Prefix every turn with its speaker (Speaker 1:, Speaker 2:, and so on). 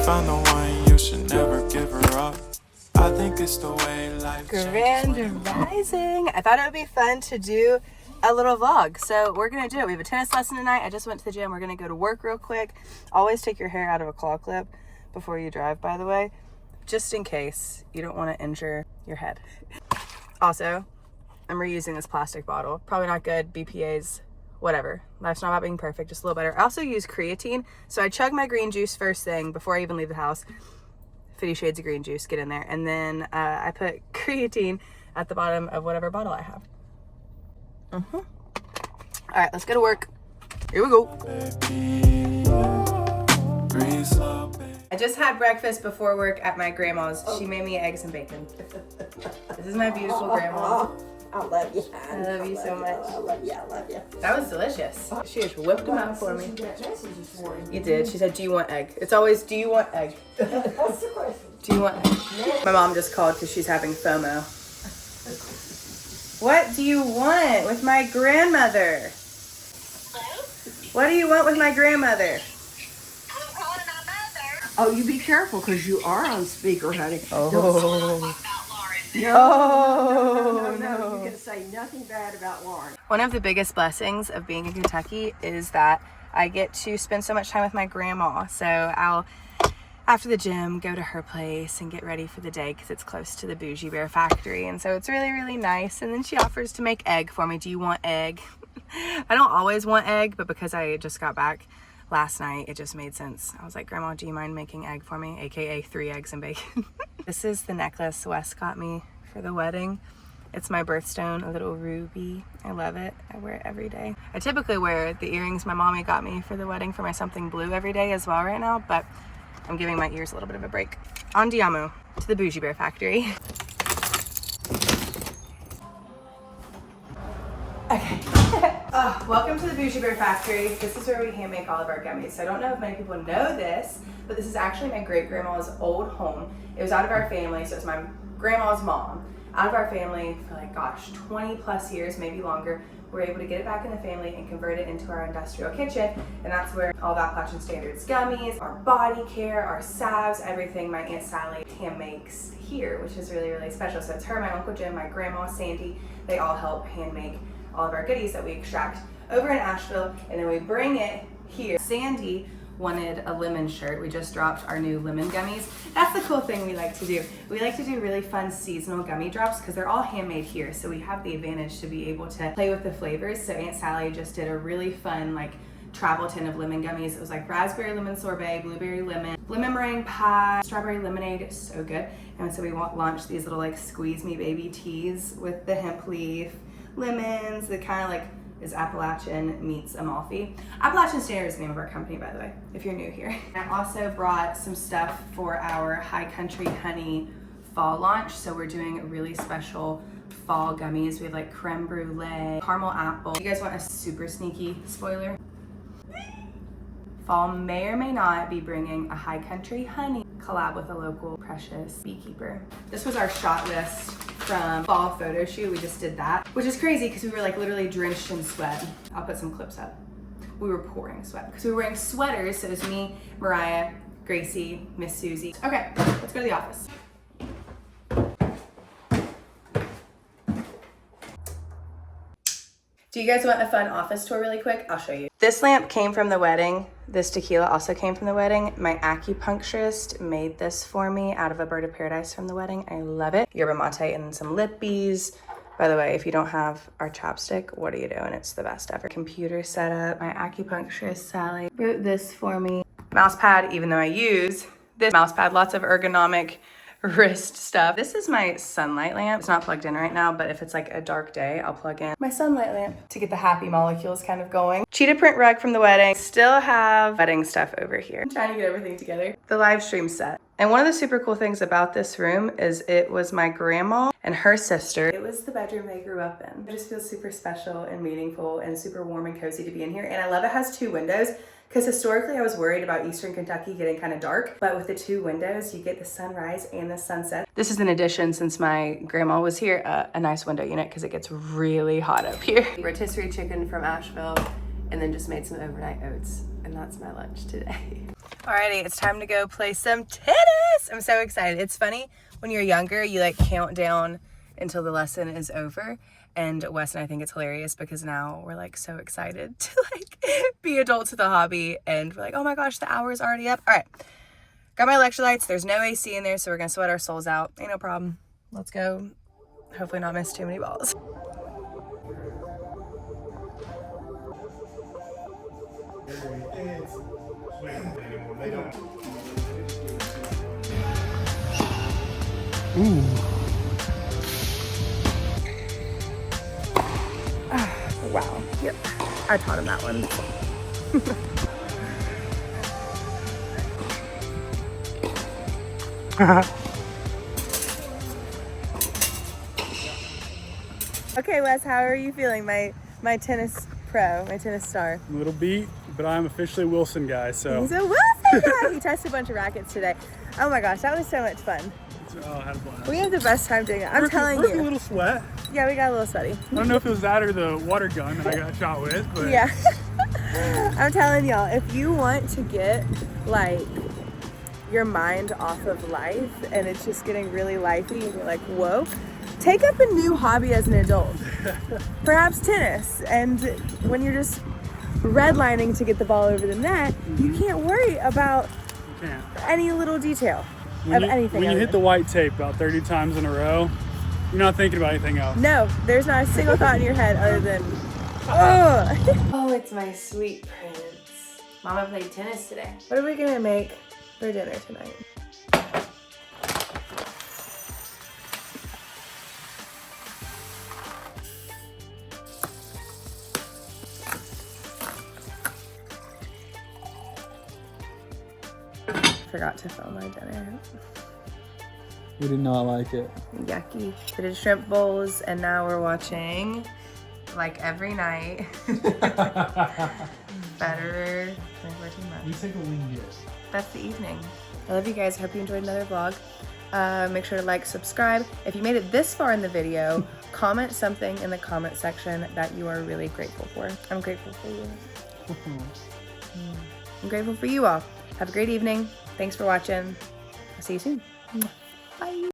Speaker 1: found the one, you should never give her up. I think it's the way life
Speaker 2: Grand Rising. I thought it would be fun to do a little vlog, so we're gonna do it. We have a tennis lesson tonight. I just went to the gym. We're gonna go to work real quick. Always take your hair out of a claw clip before you drive, by the way, just in case you don't want to injure your head. Also, I'm reusing this plastic bottle. Probably not good, BPA's, whatever. Life's not about being perfect, just a little better. I also use creatine, so I chug my green juice first thing before I even leave the house. 50 Shades of Green juice, get in there. And then I put creatine at the bottom of whatever bottle I have. All right, let's go to work. Here we go. I just had breakfast before work at my grandma's. She made me eggs and bacon. This is my beautiful grandma.
Speaker 3: I love you.
Speaker 2: I love you so much.
Speaker 3: I love you. I love you.
Speaker 2: That was delicious. She just whipped them out for me. You did. She said, do you want egg? It's always, do you want egg?
Speaker 3: That's the question.
Speaker 2: Do you want egg? My mom just called because she's having FOMO. What do you want with my grandmother?
Speaker 4: Hello?
Speaker 2: What do you want with my grandmother?
Speaker 4: I'm calling my mother.
Speaker 3: Oh, you be careful because you are on speaker, honey.
Speaker 4: Talk about Lauren.
Speaker 3: No,
Speaker 2: no.
Speaker 3: You can say nothing bad about Lauren.
Speaker 2: One of the biggest blessings of being in Kentucky is that I get to spend so much time with my grandma. So I'll, after the gym, go to her place and get ready for the day because it's close to the Bougie Bear factory. And so it's really, really nice. And then she offers to make egg for me. Do you want egg? I don't always want egg, but because I just got back last night, it just made sense. I was like, Grandma, do you mind making egg for me? AKA 3 eggs and bacon. This is the necklace Wes got me for the wedding. It's my birthstone, a little ruby. I love it. I wear it every day. I typically wear the earrings my mommy got me for the wedding for my something blue every day as well right now, but I'm giving my ears a little bit of a break. Andiamo to the Bougie Bear factory. Okay. Welcome to the Bougie Bear factory. This is where we hand make all of our gummies. So I don't know if many people know this, but this is actually my great grandma's old home. It was out of our family, so it's my grandma's mom. Out of our family for like, gosh, 20 plus years, maybe longer. We're able to get it back in the family and convert it into our industrial kitchen. And that's where all of Appalachian Standards gummies, our body care, our salves, everything my Aunt Sally hand makes here, which is really, really special. So it's her, my Uncle Jim, my grandma, Sandy. They all help hand make all of our goodies that we extract over in Asheville, and then we bring it here. Sandy wanted a lemon shirt. We just dropped our new lemon gummies. That's the cool thing we like to do. We like to do really fun seasonal gummy drops because they're all handmade here, so we have the advantage to be able to play with the flavors. So Aunt Sally just did a really fun like travel tin of lemon gummies. It was like raspberry lemon sorbet, blueberry lemon meringue pie, strawberry lemonade. It's so good. And so we launched these little like squeeze me baby teas with the hemp leaf, lemons, the kind of like is Appalachian meets Amalfi. Appalachian Standard is the name of our company, by the way, if you're new here. I also brought some stuff for our High Country Honey fall launch. So we're doing a really special fall gummies. We have like creme brulee, caramel apple. You guys want a super sneaky spoiler? Fall may or may not be bringing a High Country Honey collab with a local precious beekeeper. This was our shot list from fall photo shoot. We just did that, which is crazy because we were like literally drenched in sweat. I'll put some clips up. We were pouring sweat because we were wearing sweaters. So it was me, Mariah, Gracie, Miss Susie. Okay, let's go to the office. Do you guys want a fun office tour really quick? I'll show you. This lamp came from the wedding. This tequila also came from the wedding. My acupuncturist made this for me out of a bird of paradise from the wedding. I love it. Yerba mate and some lippies. By the way, if you don't have our chapstick, what are you doing? It's the best ever. Computer setup. My acupuncturist, Sally, wrote this for me. Mouse pad, even though I use this mouse pad, lots of ergonomic wrist stuff. This is my sunlight lamp. It's not plugged in right now, but if it's like a dark day, I'll plug in my sunlight lamp to get the happy molecules kind of going. Cheetah print rug from the wedding. Still have wedding stuff over here. I'm trying to get everything together. The live stream set. And one of the super cool things about this room is it was my grandma and her sister. It was the bedroom they grew up in. It just feels super special and meaningful and super warm and cozy to be in here. And I love it has 2 windows. Because historically I was worried about Eastern Kentucky getting kind of dark, but with the 2 windows, you get the sunrise and the sunset. This is an addition since my grandma was here, a nice window unit because it gets really hot up here. Rotisserie chicken from Asheville and then just made some overnight oats. And that's my lunch today. Alrighty, it's time to go play some tennis. I'm so excited. It's funny when you're younger, you like count down until the lesson is over. And Wes and I think it's hilarious because now we're like so excited to like be adults with a hobby, and we're like, oh my gosh, the hour is already up. All right, got my electrolytes. There's no AC in there, so we're gonna sweat our souls out. Ain't no problem. Let's go. Hopefully not miss too many balls.
Speaker 5: Ooh.
Speaker 2: Wow. Yep. I taught him that one. Okay, Wes, how are you feeling? My tennis pro, my tennis star.
Speaker 5: A little beat, but I'm officially Wilson guy, so.
Speaker 2: He's a Wilson guy. He tested a bunch of rackets today. Oh my gosh, that was so much fun.
Speaker 5: Oh, I had a blast.
Speaker 2: We had the best time doing it. I'm telling
Speaker 5: We're a
Speaker 2: you.
Speaker 5: little sweat.
Speaker 2: Yeah, we got a little sweaty.
Speaker 5: I don't know if it was that or the water gun that I got shot with, but.
Speaker 2: Yeah. I'm telling y'all, if you want to get like your mind off of life and it's just getting really lifey and you're like, whoa, take up a new hobby as an adult. Perhaps tennis. And when you're just redlining to get the ball over the net, you can't worry about any little detail of anything.
Speaker 5: When you hit the white tape about 30 times in a row, you're not thinking about anything else.
Speaker 2: No, there's not a single thought in your head other than, oh. Oh, it's my sweet prince. Mama played tennis today. What are we gonna make for dinner tonight? Forgot to film my dinner.
Speaker 5: We did not like it.
Speaker 2: Yucky. We did shrimp bowls and now we're watching, like every night, Federer 2014 months.
Speaker 5: You take a wing dip.
Speaker 2: That's the evening. I love you guys. Hope you enjoyed another vlog. Make sure to like, subscribe. If you made it this far in the video, comment something in the comment section that you are really grateful for. I'm grateful for you. I'm grateful for you all. Have a great evening. Thanks for watching. I'll see you soon. Bye.